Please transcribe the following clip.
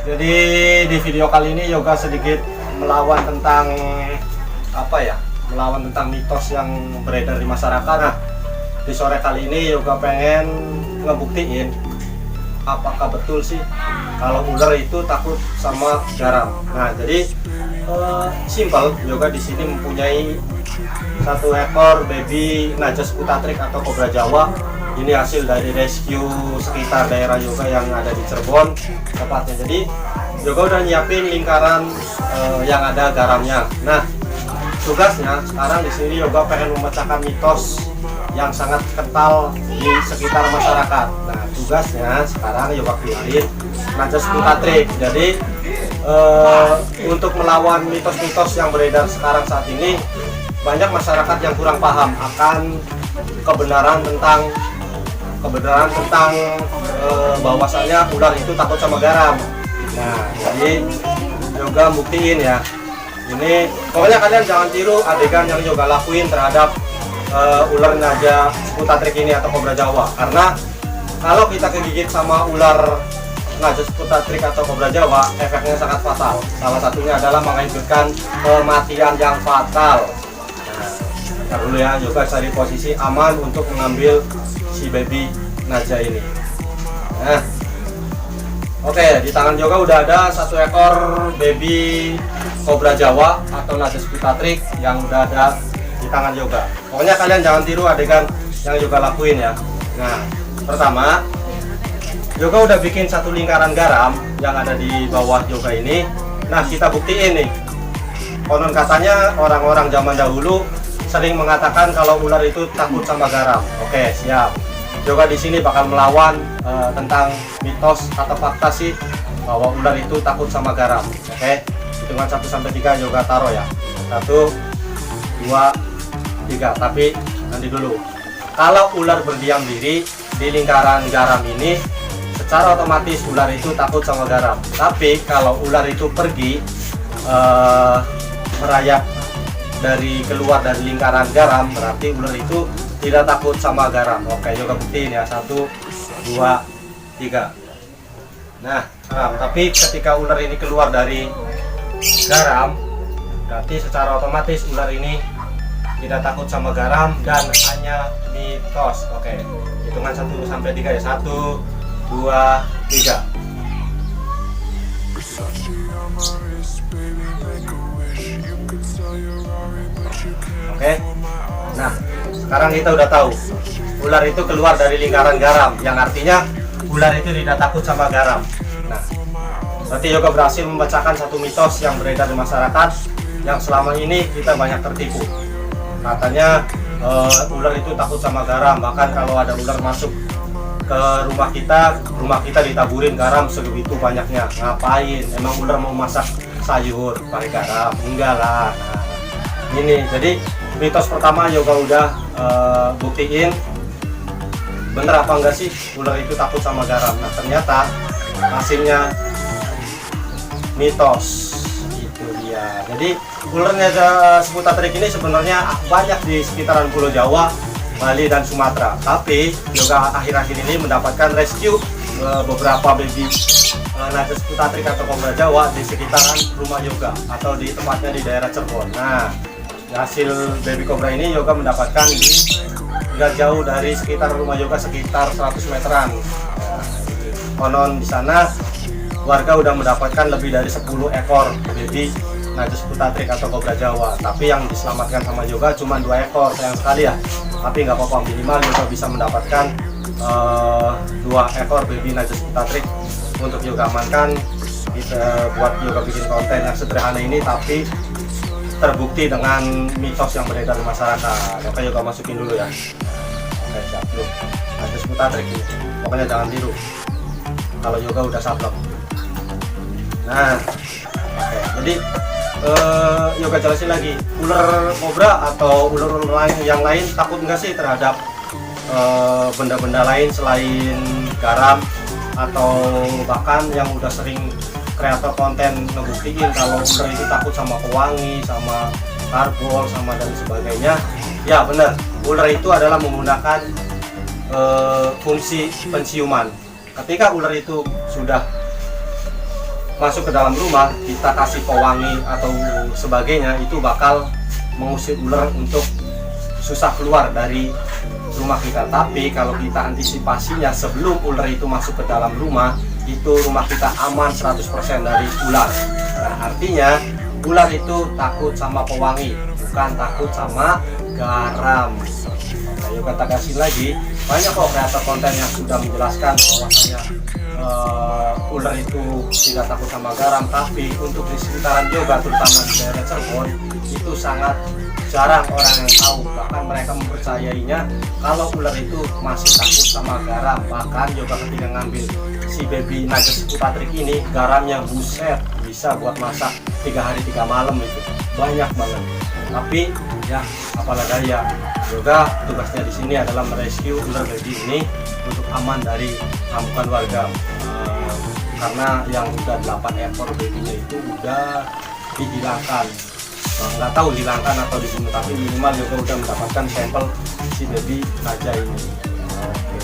Jadi di video kali ini Yoga sedikit melawan tentang melawan tentang mitos yang beredar di masyarakat. Nah, di sore kali ini Yoga pengen ngebuktiin apakah betul sih kalau ular itu takut sama garam. Nah, jadi simple, Yoga di sini mempunyai satu ekor baby Najas Putatrik atau kobra Jawa. Ini hasil dari rescue sekitar daerah Yoga yang ada di Cirebon tepatnya. Jadi Yoga udah nyiapin lingkaran yang ada garamnya. Nah, tugasnya sekarang di sini Yoga pengen memecahkan mitos yang sangat kental di sekitar masyarakat. Nah, tugasnya sekarang Yoga keluarin Najas Putatrik. Jadi untuk melawan mitos-mitos yang beredar sekarang saat ini, banyak masyarakat yang kurang paham akan kebenaran tentang bahwasannya ular itu takut sama garam. Nah, jadi Yoga buktiin ya. Ini pokoknya kalian jangan tiru adegan yang Yoga lakuin terhadap ular Najas Putatrik ini atau kobra Jawa. Karena kalau kita kegigit sama ular Najas Putatrik atau kobra Jawa, efeknya sangat fatal. Salah satunya adalah mengakibatkan kematian yang fatal. Ntar dulu ya, Yoga cari posisi aman untuk mengambil si baby Naja ini. Nah, oke, di tangan Yoga udah ada satu ekor baby kobra Jawa atau Najas Putatrik yang udah ada di tangan Yoga. Pokoknya kalian jangan tiru adegan yang Yoga lakuin ya. Nah, pertama Yoga udah bikin satu lingkaran garam yang ada di bawah Yoga ini. Nah, kita buktiin nih. Konon katanya orang-orang zaman dahulu sering mengatakan kalau ular itu takut sama garam. Oke, siap. Yoga di sini bakal melawan tentang mitos atau fakta sih bahwa ular itu takut sama garam. Oke, hitungan 1 sampai 3 Yoga taruh ya. 1, 2, 3. Tapi nanti dulu. Kalau ular berdiam diri di lingkaran garam ini, secara otomatis ular itu takut sama garam. Tapi kalau ular itu pergi merayap keluar dari lingkaran garam, berarti ular itu tidak takut sama garam. Oke, Yoga buktiin ya. 1, 2, 3. Nah, tapi ketika ular ini keluar dari garam, berarti secara otomatis ular ini tidak takut sama garam dan hanya mitos. Oke, hitungan 1 sampai 3 ya. 1, 2, 3. Oke. Nah, sekarang kita udah tahu ular itu keluar dari lingkaran garam, yang artinya ular itu tidak takut sama garam. Nah, berarti Yoga berhasil memecahkan satu mitos yang beredar di masyarakat yang selama ini kita banyak tertipu. Katanya ular itu takut sama garam, bahkan kalau ada ular masuk ke rumah kita ditaburin garam sebegitu banyaknya. Ngapain? Emang ular mau masak sayur pakai garam? Enggak lah. Nah, ini jadi mitos pertama Yoga udah buktiin bener apa enggak sih ular itu takut sama garam. Nah, ternyata hasilnya mitos. Itu dia. Jadi ular Najas Putatrik ini sebenarnya banyak di sekitaran Pulau Jawa, Bali dan Sumatera. Tapi Yoga akhir-akhir ini mendapatkan rescue beberapa baby Najas Putatrik atau kobra Jawa di sekitaran rumah Yoga atau di tempatnya di daerah Cirebon. Nah, hasil baby kobra ini Yoga mendapatkan nggak jauh dari sekitar rumah Yoga, sekitar 100 meteran. Konon di sana warga udah mendapatkan lebih dari 10 ekor baby Najas Putatrik atau kobra Jawa. Tapi yang diselamatkan sama Yoga cuma 2 ekor, sayang sekali ya. Tapi nggak apa-apa, minimal Yoga bisa mendapatkan 2 ekor baby Najas Putatrik untuk Yoga amankan. Kita buat Yoga bikin konten yang sederhana ini tapi terbukti dengan mitos yang beredar di masyarakat. Oke, Yoga masukin dulu ya. Oke, siap dulu. Najas Putatrik ini. Pokoknya jangan tiru kalau Yoga udah sablon. Nah, oke. Jadi Yoga jelasin lagi, ular kobra atau ular yang lain takut nggak sih terhadap benda-benda lain selain garam, atau bahkan yang udah sering kreator konten ngebuktiin kalau ular itu takut sama pewangi, sama karbol, sama dan sebagainya. Ya benar, ular itu adalah menggunakan fungsi penciuman. Ketika ular itu sudah masuk ke dalam rumah, kita kasih pewangi atau sebagainya, itu bakal mengusir ular untuk susah keluar dari rumah kita. Tapi kalau kita antisipasinya sebelum ular itu masuk ke dalam rumah, itu rumah kita aman 100% dari ular. Nah, artinya ular itu takut sama pewangi, bukan takut sama garam. Ayo kita kasih lagi, banyak kok kreator konten yang sudah menjelaskan bahwasanya ular itu tidak takut sama garam. Tapi untuk di sekitaran Joga, terutama di daerah Cirebon, itu sangat jarang orang yang tahu. Bahkan mereka mempercayainya kalau ular itu masih takut sama garam. Bahkan Yoga ketika ngambil si baby nugget Putratrik ini, garamnya buset, bisa buat masak 3 hari 3 malam, itu banyak banget. Tapi ya apalah daya, Yoga tugasnya di sini adalah merescue ular baby ini untuk aman dari amukan warga. Karena yang udah 8 ekor babynya itu udah dihilangkan, nggak tahu dihilangkan atau dibunuh, tapi minimal Yoga udah mendapatkan sampel si baby Naja ini. Oke.